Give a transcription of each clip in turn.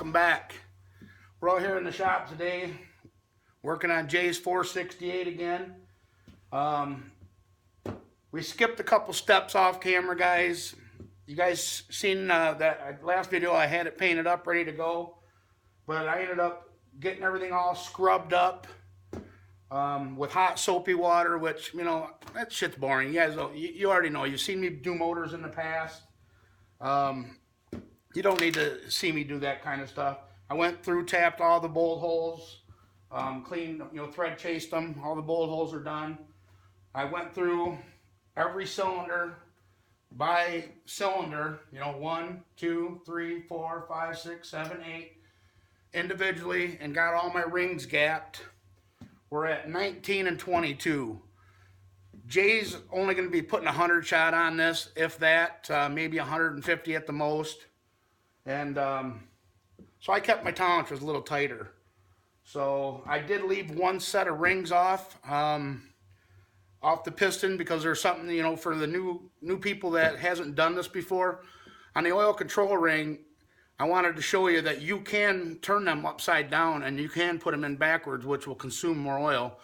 welcome back. We're out here in the shop today working on Jay's 468 again. We skipped a couple steps off camera, guys. You guys seen that last video? I had it painted up, ready to go, but I ended up getting everything all scrubbed up with hot soapy water, which, you know, that shit's boring. You guys, you already know. You've seen me do motors in the past. You don't need to see me do that kind of stuff. I went through, tapped all the bolt holes, cleaned, you know, thread chased them. All the bolt holes are done. I went through every cylinder by cylinder, you know, 1, 2, 3, 4, 5, 6, 7, 8, individually, and got all my rings gapped. We're at 19 and 22. Jay's only going to be putting 100 shot on this, if that, maybe 150 at the most. And so I kept my tolerances a little tighter. So I did leave one set of rings off the piston, because there's something, you know, for the new people that hasn't done this before. On the oil control ring, I wanted to show you that you can turn them upside down and you can put them in backwards, which will consume more oil.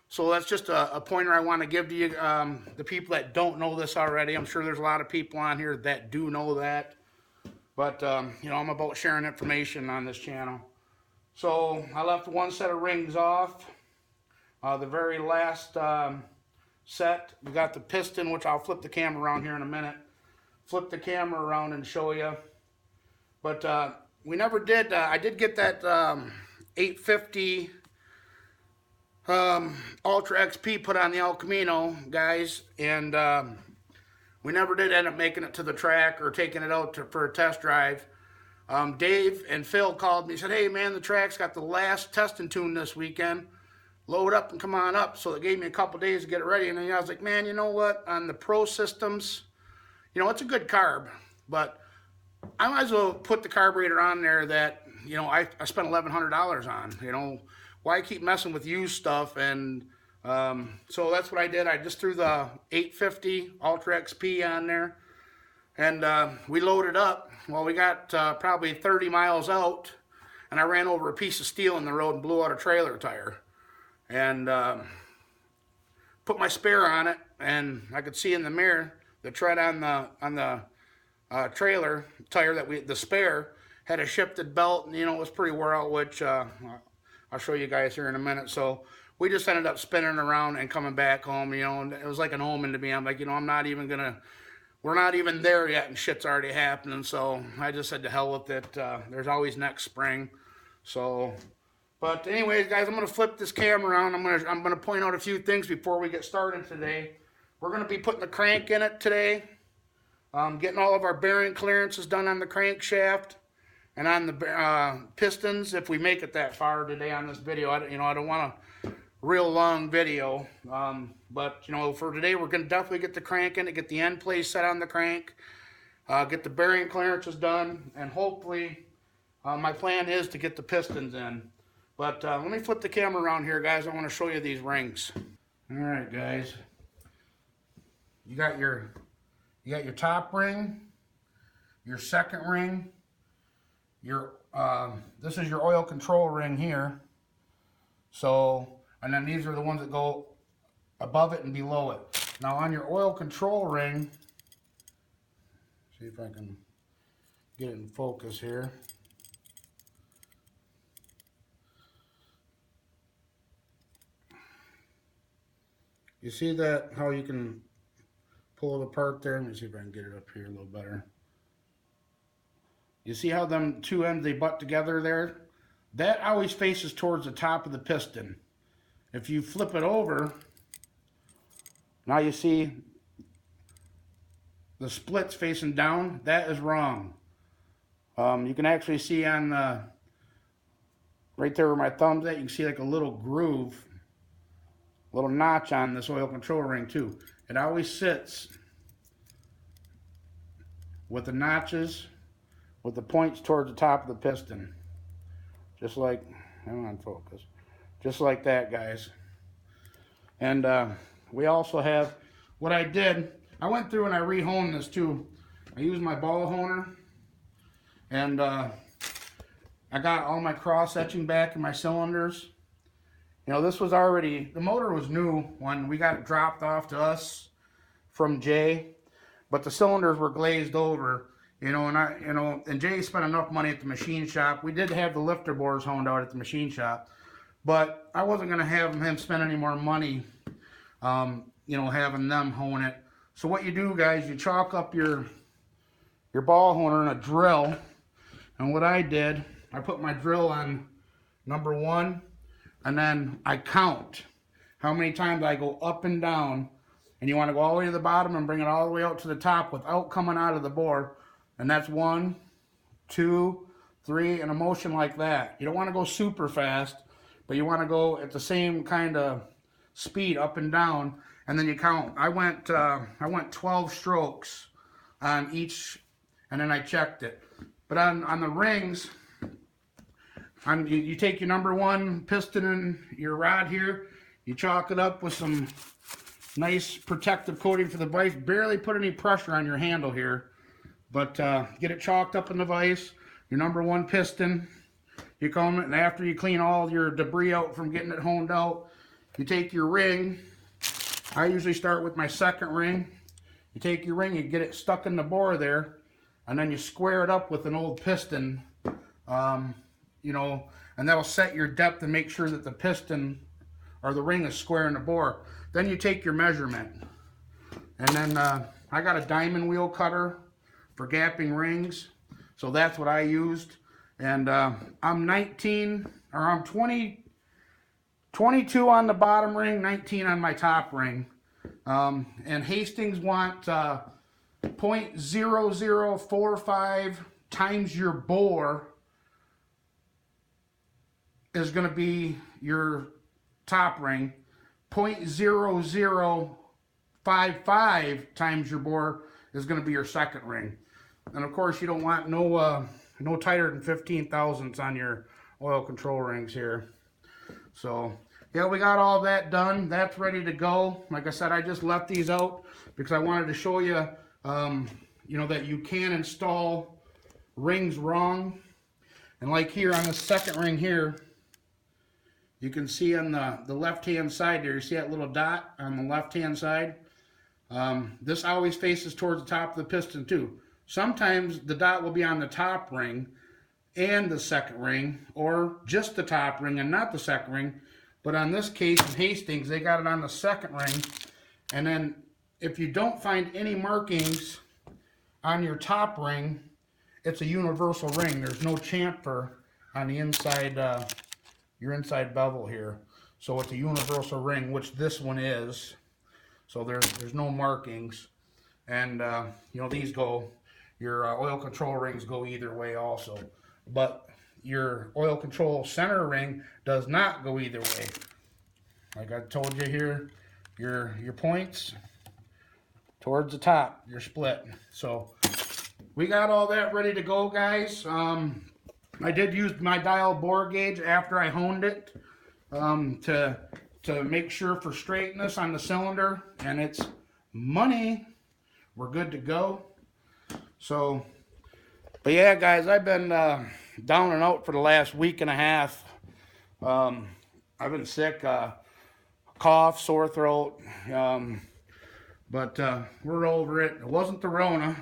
So that's just a pointer I want to give to you, the people that don't know this already. I'm sure there's a lot of people on here that do know that. But, you know, I'm about sharing information on this channel. So I left one set of rings off. The very last set, we got the piston, which I'll flip the camera around here in a minute. Flip the camera around and show you. But we never did, I did get that 850 Ultra XP put on the El Camino, guys. And we never did end up making it to the track or taking it out for a test drive. Dave and Phil called me and said, hey man, the track's got the last testing tune this weekend. Load up and come on up. So they gave me a couple days to get it ready. And then I was like, man, you know what? On the Pro Systems, you know, it's a good carb, but I might as well put the carburetor on there that, you know, I spent $1,100 on. You know, why keep messing with used stuff? And so that's what I did. I just threw the 850 Ultra XP on there, and we loaded up. Well, we got probably 30 miles out, and I ran over a piece of steel in the road and blew out a trailer tire. And put my spare on it, and I could see in the mirror the tread on the trailer tire that the spare had a shifted belt, and, you know, it was pretty wore out, which I'll show you guys here in a minute. So we just ended up spinning around and coming back home, you know, and it was like an omen to me. I'm like, you know, we're not even there yet, and shit's already happening. So I just said to hell with it. There's always next spring. So, but anyways, guys, I'm gonna flip this camera around. I'm gonna point out a few things before we get started today. We're gonna be putting the crank in it today. Getting all of our bearing clearances done on the crankshaft and on the pistons, if we make it that far today on this video. I don't want a real long video, but, you know, for today we're going to definitely get the crank in it, get the end plate set on the crank, get the bearing clearances done, and hopefully my plan is to get the pistons in. But let me flip the camera around here, guys. I want to show you these rings. All right, guys. You got your top ring, your second ring, this is your oil control ring here. So, and then these are the ones that go above it and below it. Now on your oil control ring, see if I can get it in focus here. You see that, how you can pull it apart there? Let me see if I can get it up here a little better. You see how them two ends, they butt together there? That always faces towards the top of the piston. If you flip it over, now you see the splits facing down. That is wrong. You can actually see on the, right there where my thumb's at, you can see like a little groove, little notch on this oil control ring too. It always sits with the notches, with the points towards the top of the piston. Just like, I'm on focus. Just like that, guys. And we also have, what I did, I went through and I re-honed this too. I used my ball honer, and I got all my cross etching back in my cylinders. You know, this was already, the motor was new when we got it dropped off to us from Jay, but the cylinders were glazed over. And Jay spent enough money at the machine shop. We did have the lifter bores honed out at the machine shop, but I wasn't going to have him spend any more money, having them hone it. So what you do, guys, you chalk up your ball honer in a drill. And what I did, I put my drill on number 1, and then I count how many times I go up and down. And you want to go all the way to the bottom and bring it all the way out to the top without coming out of the bore. And that's 1, 2, 3, and a motion like that. You don't want to go super fast, but you want to go at the same kind of speed up and down, and then you count. I went 12 strokes on each, and then I checked it. But on the rings, you take your number 1 piston and your rod here, you chalk it up with some nice protective coating for the vise. Barely put any pressure on your handle here, but get it chalked up in the vise. Your number 1 piston, you comb it, and after you clean all your debris out from getting it honed out, you take your ring. I usually start with my 2nd ring. You take your ring, you get it stuck in the bore there, and then you square it up with an old piston, and that'll set your depth and make sure that the piston or the ring is square in the bore. Then you take your measurement, and then I got a diamond wheel cutter for gapping rings, so that's what I used. And I'm 22 on the bottom ring, 19 on my top ring. And Hastings want 0.0045 times your bore is going to be your top ring. 0.0055 times your bore is going to be your 2nd ring. And of course, you don't want no tighter than 15 thousandths on your oil control rings here. So yeah, we got all that done. That's ready to go. Like I said, I just left these out because I wanted to show you, that you can install rings wrong. And like here on the 2nd ring here, you can see on the left-hand side there, you see that little dot on the left-hand side? This always faces towards the top of the piston too. Sometimes the dot will be on the top ring and the 2nd ring, or just the top ring and not the 2nd ring. But on this case in Hastings, they got it on the 2nd ring. And then if you don't find any markings on your top ring, it's a universal ring. There's no chamfer on the inside, your inside bevel here. So it's a universal ring, which this one is. So there's no markings. And, these go, your oil control rings go either way also. But your oil control center ring does not go either way. Like I told you here, your points towards the top, your split. So we got all that ready to go, guys. I did use my dial bore gauge after I honed it to make sure for straightness on the cylinder, and it's money. We're good to go. So, but yeah, guys, I've been down and out for the last week and a half. I've been sick, cough, sore throat, but we're over it. It wasn't the Rona,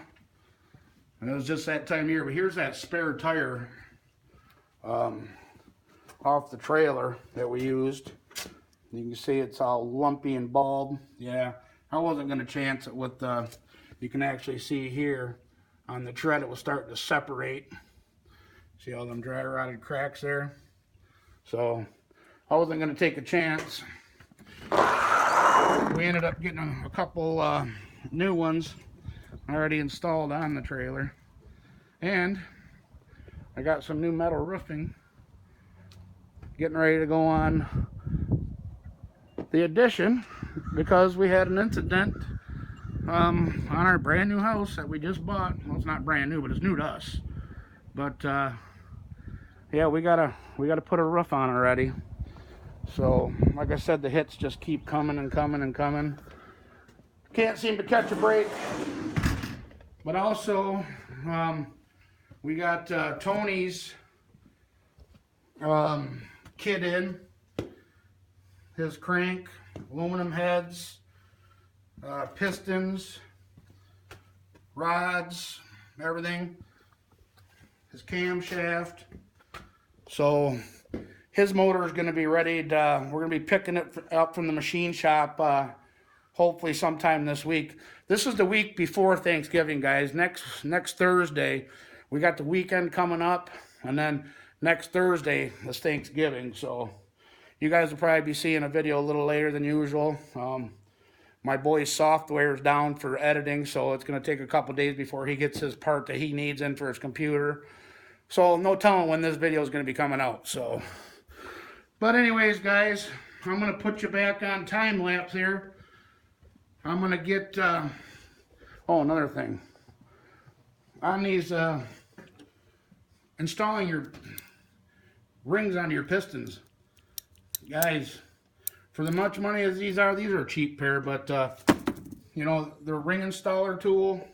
and it was just that time of year. But here's that spare tire off the trailer that we used. You can see it's all lumpy and bald. Yeah, I wasn't going to chance it with you can actually see here on the tread it was starting to separate. See all them dry rotted cracks there? So I wasn't going to take a chance. We ended up getting a couple new ones already installed on the trailer. And I got some new metal roofing getting ready to go on the addition because we had an incident on our brand new house that we just bought. Well, it's not brand new, but it's new to us. But yeah, we gotta put a roof on already. So like I said, the hits just keep coming and coming and coming. Can't seem to catch a break. But also we got Tony's kit in. His crank, aluminum heads, pistons, rods, everything. His camshaft. So his motor is going to be ready to, we're going to be picking it up from the machine shop hopefully sometime this week. This is the week before Thanksgiving, guys. Next Thursday, we got the weekend coming up, and then next Thursday is Thanksgiving. So you guys will probably be seeing a video a little later than usual. My boy's software is down for editing, so it's going to take a couple days before he gets his part that he needs in for his computer. So no telling when this video is going to be coming out. So, but anyways, guys, I'm going to put you back on time lapse here. I'm going to get, oh, another thing. On these, installing your rings onto your pistons. Guys, for the much money as these are a cheap pair, but, you know, the ring installer tool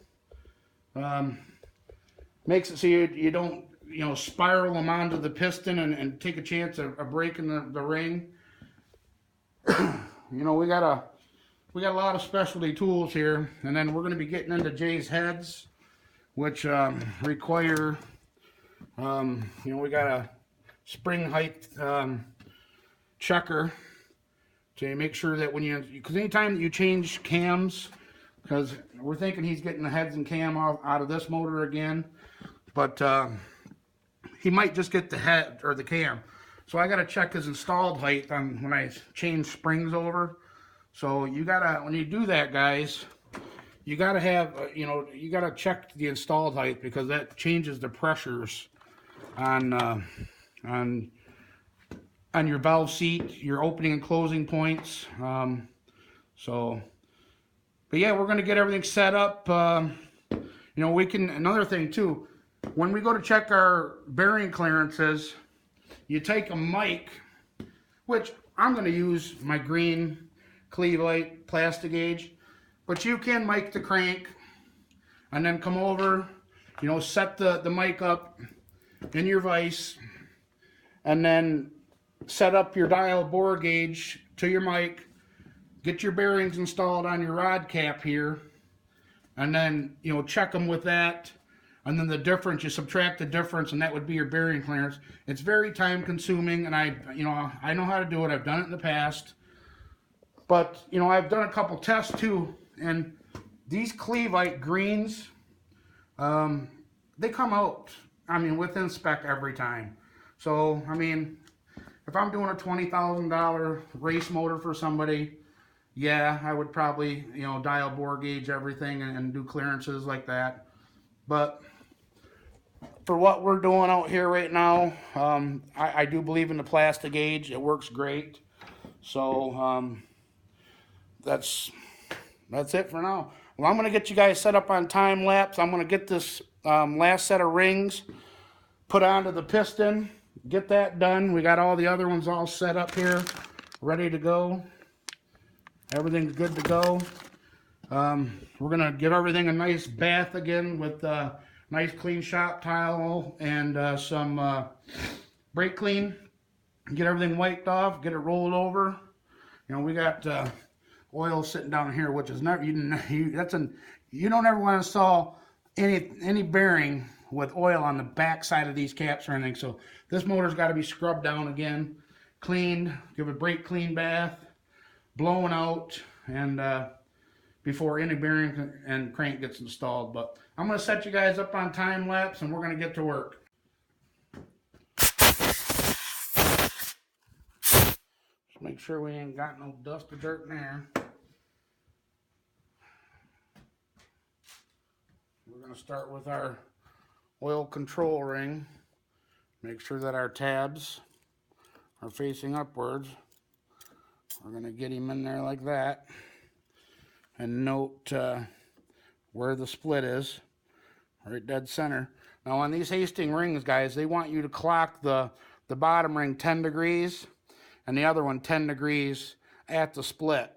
makes it so you don't, you know, spiral them onto the piston and take a chance of breaking the ring. You know, we got a lot of specialty tools here, and then we're going to be getting into Jay's heads, which require, you know, we got a spring height checker to make sure that when because anytime that you change cams, because we're thinking he's getting the heads and cam out of this motor again, but he might just get the head or the cam. So I got to check his installed height on when I change springs over. So you gotta, when you do that, guys, you gotta have, you know, you gotta check the installed height, because that changes the pressures on your valve seat, your opening and closing points. So, but yeah, we're gonna get everything set up. You know, we can, another thing too, when we go to check our bearing clearances, you take a mic, which I'm gonna use my green Cleveland plastic gauge, but you can mic the crank and then come over, you know, set the mic up in your vise, and then set up your dial bore gauge to your mic, get your bearings installed on your rod cap here, and then, you know, check them with that, and then the difference, you subtract the difference, and that would be your bearing clearance. It's very time consuming, and I know how to do it. I've done it in the past. But, you know, I've done a couple tests too, and these Cleveland greens, they come out, I mean, within spec every time. So, I mean, if I'm doing a $20,000 race motor for somebody, yeah, I would probably, you know, dial bore gauge everything and do clearances like that. But for what we're doing out here right now, I do believe in the plastic gauge. It works great. So, that's it for now. Well, I'm going to get you guys set up on time lapse. I'm going to get this last set of rings put onto the piston, get that done. We got all the other ones all set up here, ready to go. Everything's good to go. We're going to give everything a nice bath again with nice clean shop towel and some brake clean. Get everything wiped off, get it rolled over. You know, we got oil sitting down here, which is never, you don't ever want to install any bearing with oil on the back side of these caps or anything. So this motor's got to be scrubbed down again, cleaned, give a brake clean bath, blown out, and before any bearing and crank gets installed. But I'm going to set you guys up on time lapse, and we're going to get to work. Make sure we ain't got no dust or dirt in there. We're going to start with our oil control ring. Make sure that our tabs are facing upwards. We're going to get him in there like that. And note where the split is. Right dead center. Now on these Hastings rings, guys, they want you to clock the bottom ring 10 degrees. And the other one 10 degrees at the split.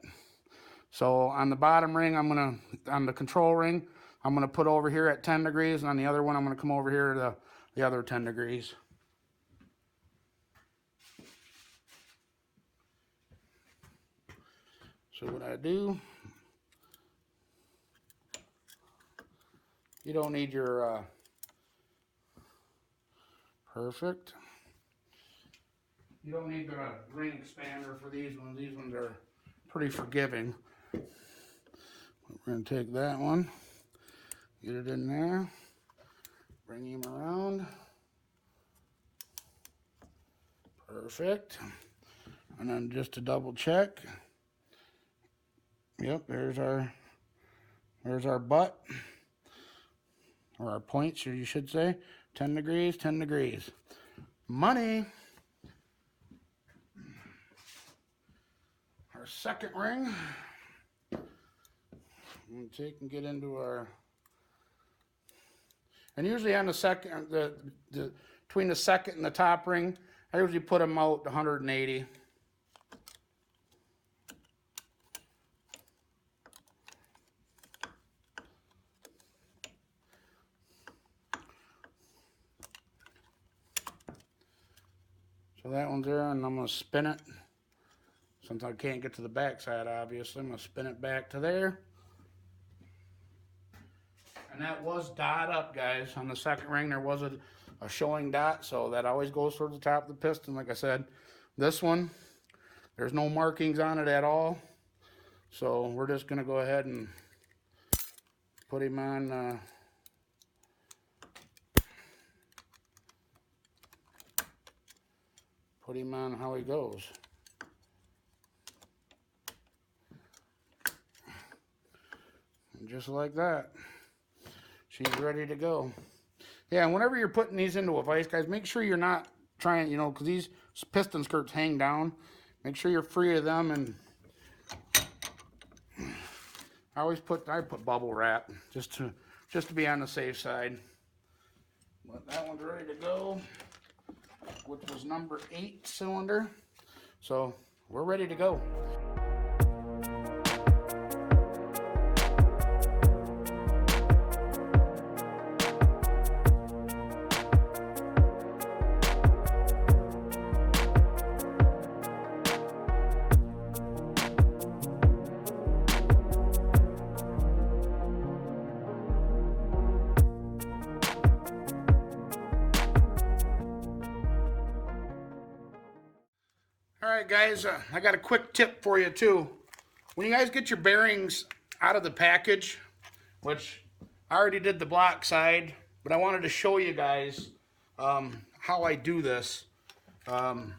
So on the bottom ring, on the control ring, I'm gonna put over here at 10 degrees, and on the other one, I'm gonna come over here to the other 10 degrees. So what I do, you don't need your perfect. You don't need the ring expander for these ones. These ones are pretty forgiving. We're going to take that one, get it in there, bring him around. Perfect. And then just to double check. Yep, there's our butt, or our points, or you should say. 10 degrees, 10 degrees. Money. Our second ring. I'm going to take and get into our, and usually on the second, between the second and the top ring, I usually put them out 180. So that one's there, and I'm going to spin it. Since I can't get to the back side, obviously, I'm going to spin it back to there. And that was dot up, guys. On the second ring, there was a showing dot, so that always goes towards the top of the piston. Like I said, this one, there's no markings on it at all. So we're just going to go ahead and put him on... put him on how he goes. And just like that, she's ready to go. Yeah, and whenever you're putting these into a vise, guys, make sure you're not trying, you know, because these piston skirts hang down. Make sure you're free of them, and I put bubble wrap just to be on the safe side. But that one's ready to go, which was number 8 cylinder. So we're ready to go. Alright guys, I got a quick tip for you too. When you guys get your bearings out of the package, which I already did the block side, but I wanted to show you guys how I do this. Because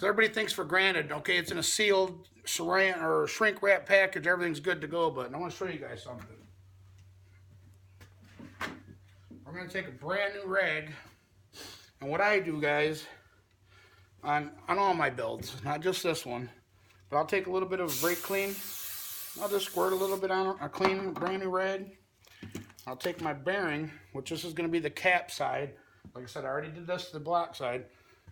everybody thinks for granted, okay, it's in a sealed saran or shrink wrap package, everything's good to go, but I want to show you guys something. We're going to take a brand new rag, and what I do, guys, on all my builds, not just this one, but I'll take a little bit of brake clean. I'll just squirt a little bit on a clean brand new rag. I'll take my bearing, which this is going to be the cap side. Like I said, I already did this to the block side,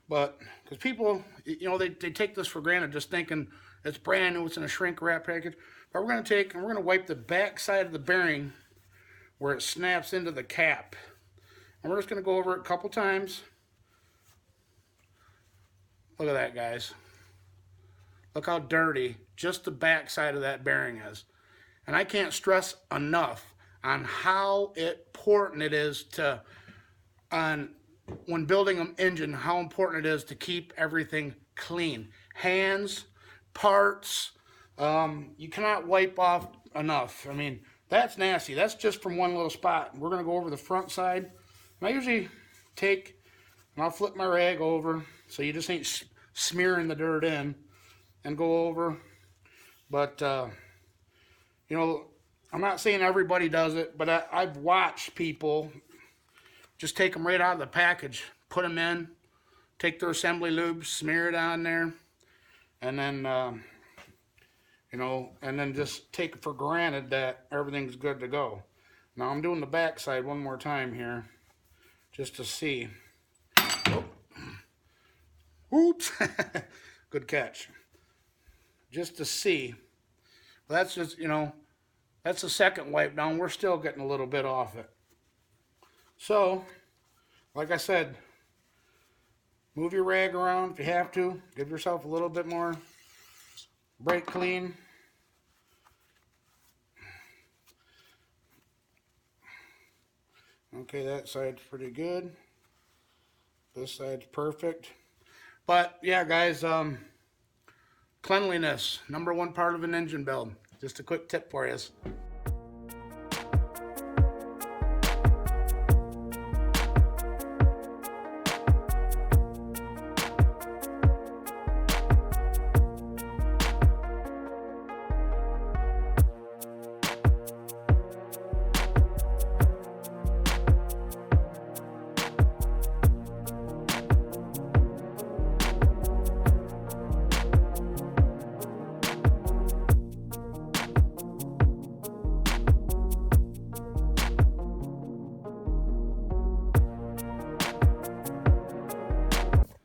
but because people, you know, they take this for granted, just thinking it's brand new, it's in a shrink wrap package. But we're going to take and we're going to wipe the back side of the bearing where it snaps into the cap, and we're just going to go over it a couple times. Look at that, guys. Look how dirty just the back side of that bearing is. And I can't stress enough on how important it is to, when building an engine, how important it is to keep everything clean. Hands, parts, you cannot wipe off enough. I mean, that's nasty. That's just from one little spot. We're going to go over the front side. And I usually take, and I'll flip my rag over, so you just ain't smearing the dirt in, and go over. But, you know, I'm not saying everybody does it, but I've watched people just take them right out of the package, put them in, take their assembly lube, smear it on there, and then, you know, and then just take it for granted that everything's good to go. Now I'm doing the back side one more time here, just to see. Oh. Oops, good catch. Just to see. Well, that's just, you know, that's the second wipe down. We're still getting a little bit off it. So, like I said, move your rag around if you have to. Give yourself a little bit more brake clean. Okay, that side's pretty good. This side's perfect. But yeah, guys, cleanliness, #1 part of an engine build. Just a quick tip for you.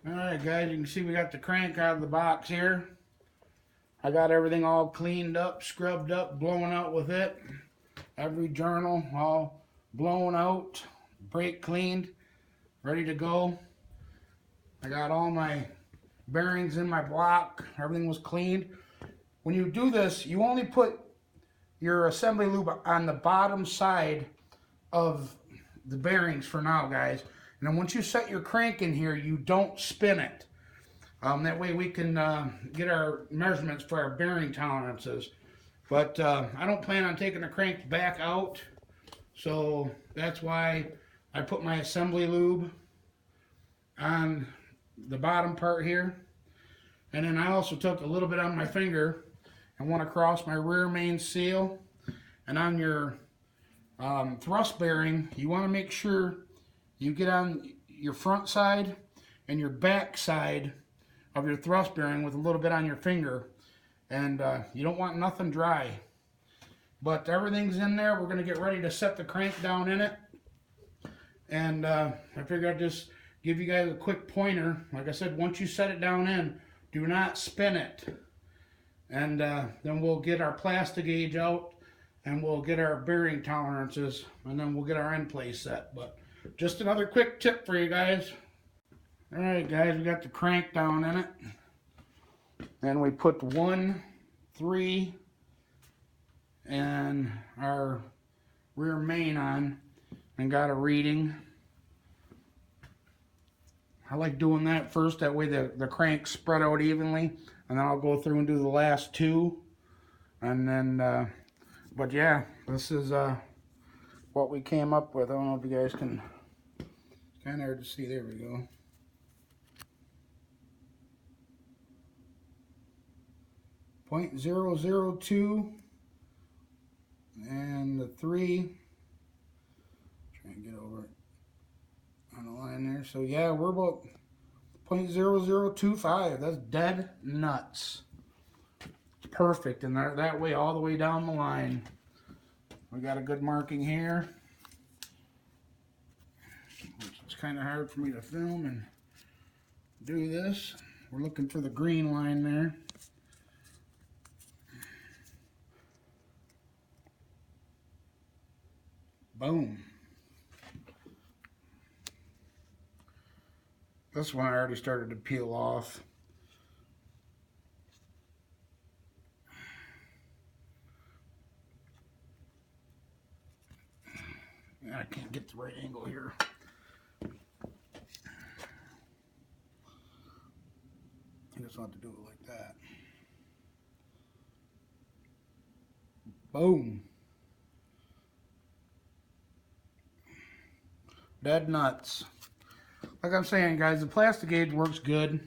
Alright guys, you can see we got the crank out of the box here. I got everything all cleaned up, scrubbed up, blown out with it. Every journal all blown out, brake cleaned, ready to go. I got all my bearings in my block, everything was cleaned. When you do this, you only put your assembly lube on the bottom side of the bearings for now, guys. And then once you set your crank in here, you don't spin it. That way we can get our measurements for our bearing tolerances. But I don't plan on taking the crank back out, so that's why I put my assembly lube on the bottom part here. And then I also took a little bit on my finger and went across my rear main seal. And on your thrust bearing, you want to make sure you get on your front side and your back side of your thrust bearing with a little bit on your finger. And you don't want nothing dry. But everything's in there. We're going to get ready to set the crank down in it. And I figured I'd just give you guys a quick pointer. Like I said, once you set it down in, do not spin it. And then we'll get our plastic gauge out and we'll get our bearing tolerances and then we'll get our end plate set. But just another quick tip for you guys. Alright guys, we got the crank down in it. And we put 1, 3, and our rear main on and got a reading. I like doing that first, that way the crank's spread out evenly, and then I'll go through and do the last 2. And then, but yeah, this is what we came up with. I don't know if you guys can, it's kind of hard to see, there we go. .002 and the 3. Try and get over it on the line there. So yeah, we're about .0025. That's dead nuts. It's perfect, and that way all the way down the line. We got a good marking here. It's kind of hard for me to film and do this. We're looking for the green line there. Boom. This one I already started to peel off. I can't get the right angle here. I just want to do it like that. Boom. Dead nuts. Like I'm saying, guys, the plastic gauge works good.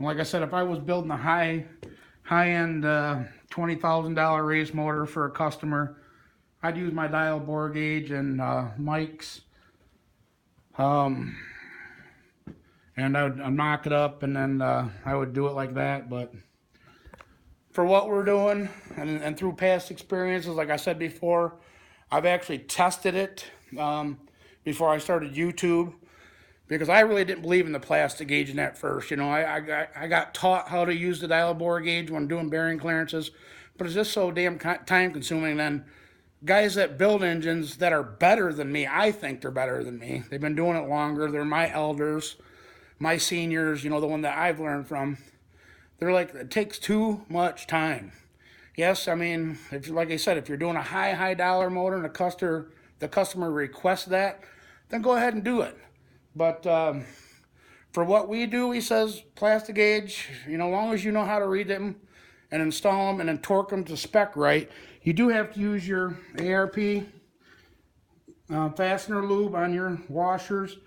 Like I said, if I was building a high-end $20,000 race motor for a customer, I'd use my dial bore gauge and mics, and I'd knock it up, and then I would do it like that. But for what we're doing, and through past experiences, like I said before, I've actually tested it before I started YouTube, because I really didn't believe in the plastic gauging at first. You know, I got taught how to use the dial bore gauge when doing bearing clearances, but it's just so damn time consuming. Then guys that build engines that are better than me, I think they're better than me. They've been doing it longer. They're my elders, my seniors, you know, the one that I've learned from. They're like, it takes too much time. Yes, I mean, like I said, if you're doing a high dollar motor and a the customer requests that, then go ahead and do it. But for what we do, he says plastic gauge, you know, as long as you know how to read them and install them and then torque them to spec right, you do have to use your ARP fastener lube on your washers.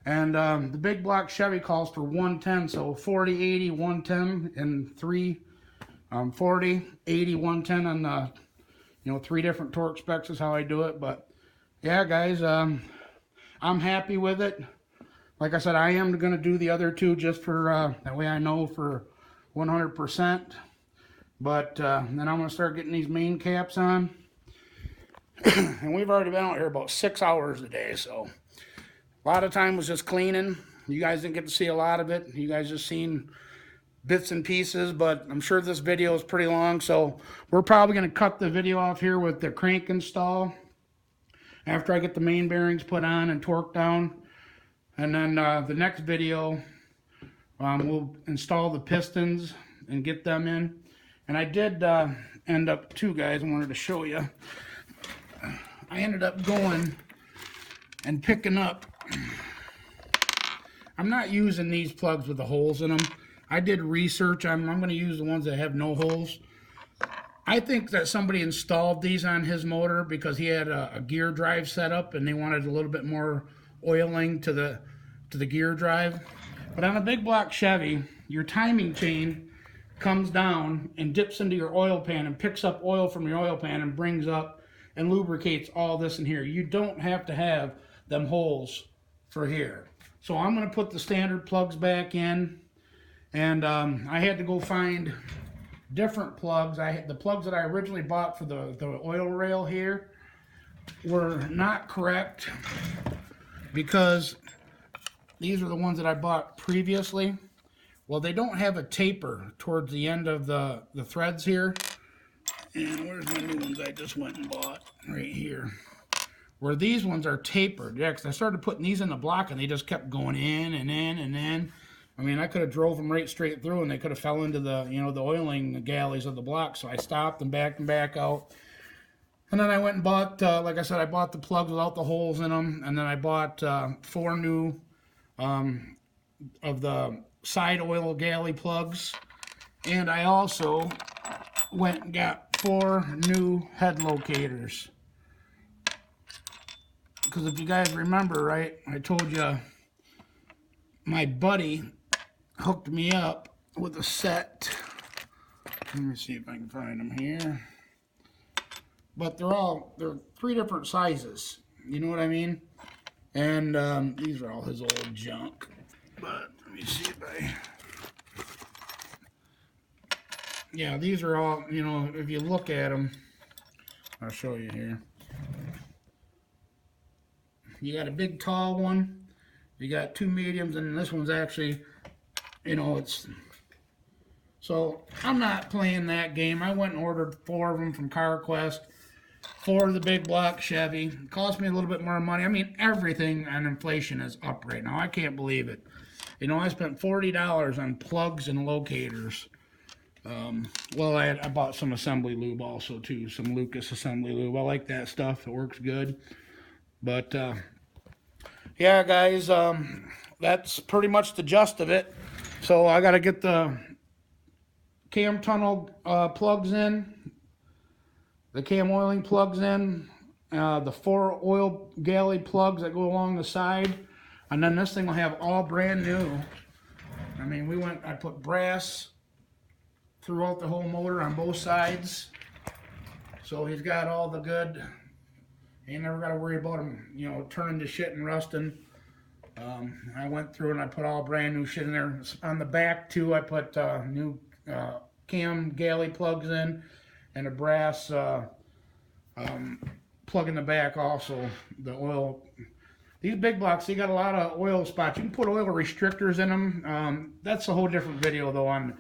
And the big block Chevy calls for 110, so 40, 80, 110, and 40, 80, 110 on the, you know, 3 different torque specs is how I do it. But yeah, guys, I'm happy with it. Like I said, I am going to do the other 2 just for, that way I know for 100%. But then I'm going to start getting these main caps on. And we've already been out here about 6 hours a day, so a lot of time was just cleaning. You guys didn't get to see a lot of it. You guys just seen bits and pieces, but I'm sure this video is pretty long, so we're probably going to cut the video off here with the crank install after I get the main bearings put on and torqued down. And then the next video, we'll install the pistons and get them in. And I did end up, too, guys, I wanted to show you. I ended up going and picking up, I'm not using these plugs with the holes in them. I did research. I'm going to use the ones that have no holes. I think that somebody installed these on his motor because he had a gear drive set up and they wanted a little bit more oiling to the gear drive. But on a big block Chevy, your timing chain comes down and dips into your oil pan and picks up oil from your oil pan and brings up and lubricates all this in here. You don't have to have them holes for here. So I'm going to put the standard plugs back in, and I had to go find different plugs. The plugs that I originally bought for the oil rail here were not correct because these are the ones that I bought previously. Well, they don't have a taper towards the end of the threads here. And where's my new ones I just went and bought? Right here. Where these ones are tapered. Yeah, because I started putting these in the block and they just kept going in and in and in. I mean, I could have drove them right straight through and they could have fell into the, you know, the oiling galleys of the block. So I stopped and backed them back out. And then I went and bought, like I said, I bought the plugs without the holes in them. And then I bought 4 new of the side oil galley plugs. And I also went and got 4 new head locators. Because if you guys remember, right, I told you my buddy hooked me up with a set. Let me see if I can find them here. But they're 3 different sizes. You know what I mean? And these are all his old junk. But let me see if yeah, these are all, you know, if you look at them, I'll show you here. You got a big tall one, you got 2 mediums, and this one's actually, you know, it's, so I'm not playing that game. I went and ordered 4 of them from CarQuest, 4 of the big block Chevy. It cost me a little bit more money. I mean, everything on inflation is up right now. I can't believe it. You know, I spent $40 on plugs and locators. Well, I bought some assembly lube also too, some Lucas assembly lube. I like that stuff. It works good. But yeah, guys, that's pretty much the gist of it. So I got to get the cam tunnel plugs in, the cam oiling plugs in, the 4 oil galley plugs that go along the side, and then this thing will have all brand new. I mean, I put brass throughout the whole motor on both sides, so he's got all the good. You never got to worry about him, you know, turning to shit and rusting. I went through and I put all brand new shit in there. On the back too, I put new cam galley plugs in, and a brass plug in the back also. The oil. These big blocks, they got a lot of oil spots. You can put oil restrictors in them. That's a whole different video though on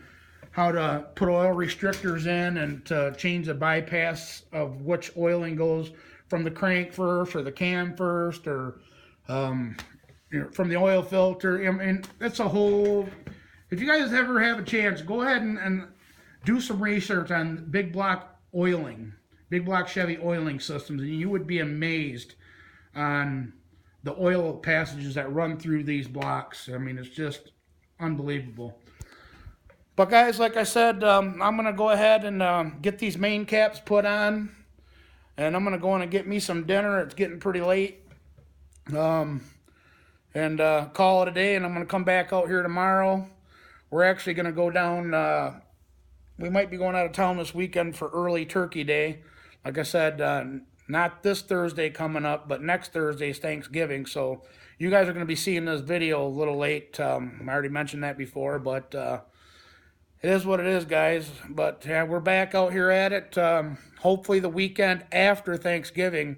how to put oil restrictors in and to change the bypass of which oiling goes from the crank first or the cam first, or you know, from the oil filter. I mean, it's a whole, if you guys ever have a chance, go ahead and do some research on big block oiling, big block Chevy oiling systems, and you would be amazed on the oil passages that run through these blocks. I mean, it's just unbelievable. But guys, like I said, I'm going to go ahead and get these main caps put on. And I'm going to go in and get me some dinner. It's getting pretty late. And call it a day. And I'm going to come back out here tomorrow. We're actually going to go down. We might be going out of town this weekend for early Turkey Day. Like I said, not this Thursday coming up, but next Thursday is Thanksgiving. So you guys are going to be seeing this video a little late. I already mentioned that before, but it is what it is, guys. But yeah, we're back out here at it. Hopefully the weekend after Thanksgiving,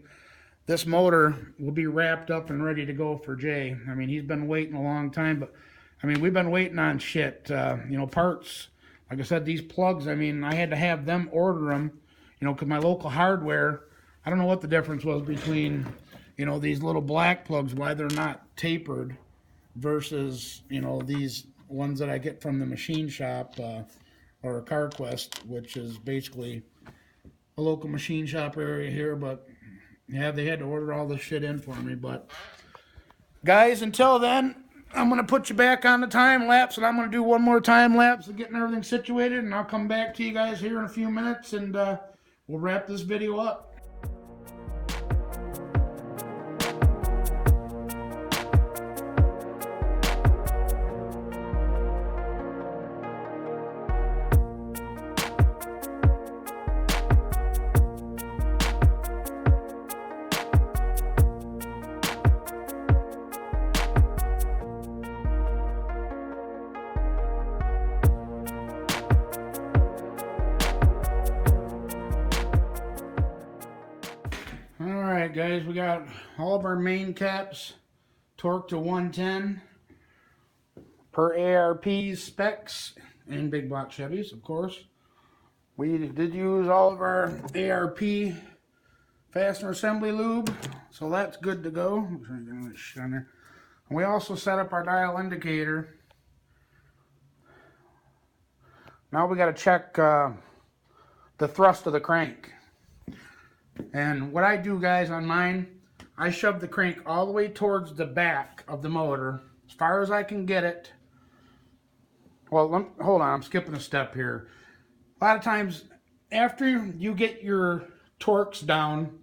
this motor will be wrapped up and ready to go for Jay. I mean, he's been waiting a long time, but I mean, we've been waiting on shit. You know, parts. Like I said, these plugs, I mean, I had to have them order them, you know, because my local hardware, I don't know what the difference was between, you know, these little black plugs, why they're not tapered versus, you know, these ones that I get from the machine shop or a CarQuest, which is basically a local machine shop area here. But yeah, they had to order all this shit in for me. But guys, until then, I'm going to put you back on the time lapse, and I'm going to do one more time lapse of getting everything situated, and I'll come back to you guys here in a few minutes, and we'll wrap this video up. Alright guys, we got all of our main caps torqued to 110 per ARP's specs and big block Chevys, of course. We did use all of our ARP fastener assembly lube, so that's good to go. I'm trying to get this shit on there. And we also set up our dial indicator. Now we got to check the thrust of the crank. And what I do, guys, on mine, I shove the crank all the way towards the back of the motor, as far as I can get it. Well, hold on, I'm skipping a step here. A lot of times, after you get your torques down,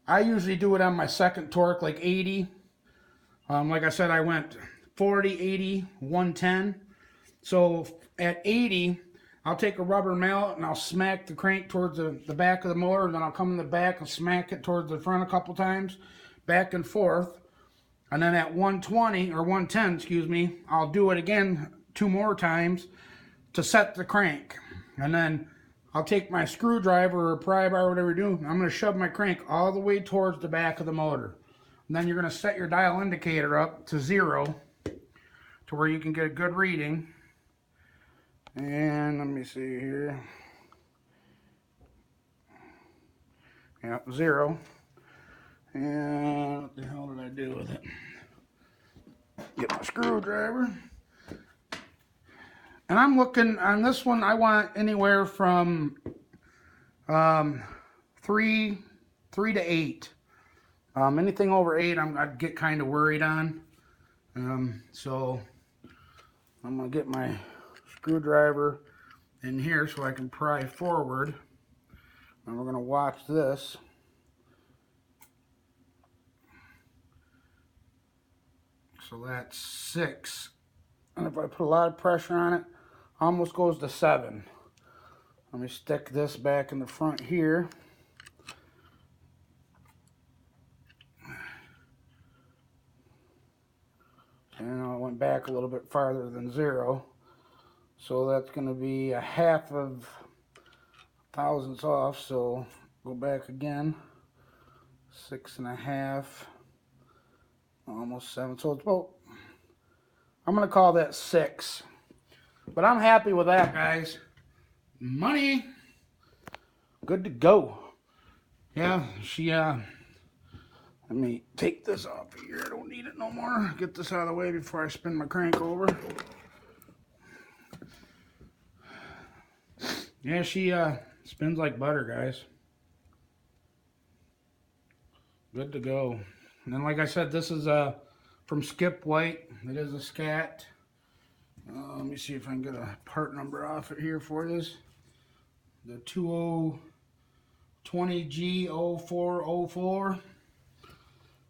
I usually do it on my second torque, like 80. Like I said, I went 40, 80, 110. So at 80, I'll take a rubber mallet and I'll smack the crank towards the back of the motor, and then I'll come in the back and smack it towards the front a couple times, back and forth. And then at 120 or 110, excuse me, I'll do it again 2 more times to set the crank. And then I'll take my screwdriver or pry bar, whatever you're doing, I'm going to shove my crank all the way towards the back of the motor. And then you're going to set your dial indicator up to 0 to where you can get a good reading. And let me see here. Yep, 0. And what the hell did I do with it? Get my screwdriver. And I'm looking on this one, I want anywhere from 3 to 8. Anything over 8, I'd get kind of worried on. So I'm gonna get my screwdriver in here so I can pry forward, and we're going to watch this. So that's 6, and if I put a lot of pressure on it, almost goes to 7. Let me stick this back in the front here. And I went back a little bit farther than 0. So that's going to be a half of thousandths off. So go back again. 6.5. Almost 7. So it's about, I'm going to call that 6. But I'm happy with that, guys. Money. Good to go. Yeah, let me take this off here. I don't need it no more. Get this out of the way before I spin my crank over. Yeah, she spins like butter, guys. Good to go. And then, like I said, this is from Skip White. It is a scat. Let me see if I can get a part number off it here for you. The 20G0404.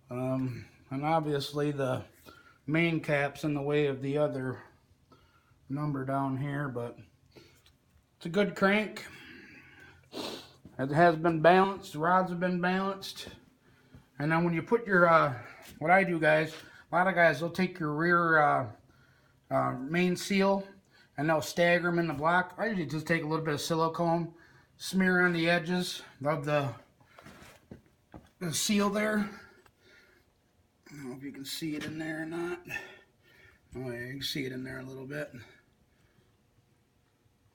And obviously the main cap's in the way of the other number down here, but it's a good crank. It has been balanced. The rods have been balanced. And then when you put your, what I do, guys, a lot of guys, they'll take your rear main seal and they'll stagger them in the block. I usually just take a little bit of silicone, smear on the edges of the seal there. I don't know if you can see it in there or not. Oh yeah, you can see it in there a little bit.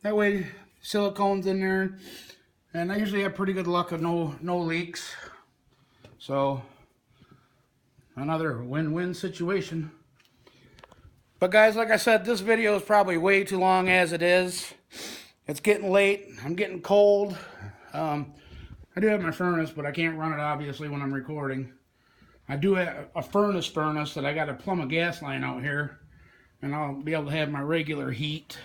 That way, silicone's in there, and I usually have pretty good luck of no leaks. So, another win-win situation. But guys, like I said, this video is probably way too long as it is. It's getting late. I'm getting cold. I do have my furnace, but I can't run it obviously when I'm recording. I do have a furnace that I got to plumb a gas line out here, and I'll be able to have my regular heat.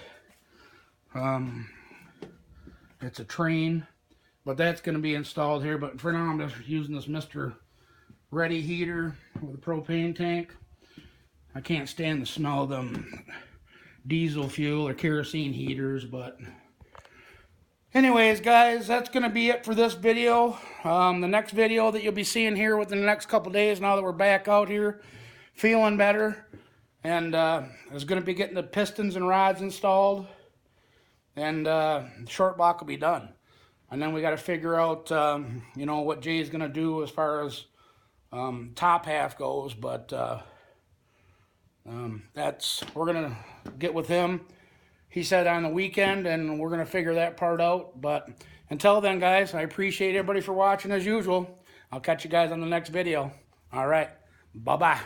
It's a train, but that's going to be installed here. But for now, I'm just using this Mr. Ready heater with a propane tank. I can't stand the smell of them diesel fuel or kerosene heaters, but anyways, guys, that's going to be it for this video. The next video that you'll be seeing here within the next couple days, now that we're back out here, feeling better, and is going to be getting the pistons and rods installed, and short block will be done. And then we got to figure out, you know, what Jay's going to do as far as top half goes, but we're going to get with him. He said on the weekend, and we're going to figure that part out. But until then, guys, I appreciate everybody for watching as usual. I'll catch you guys on the next video. All right. Bye-bye.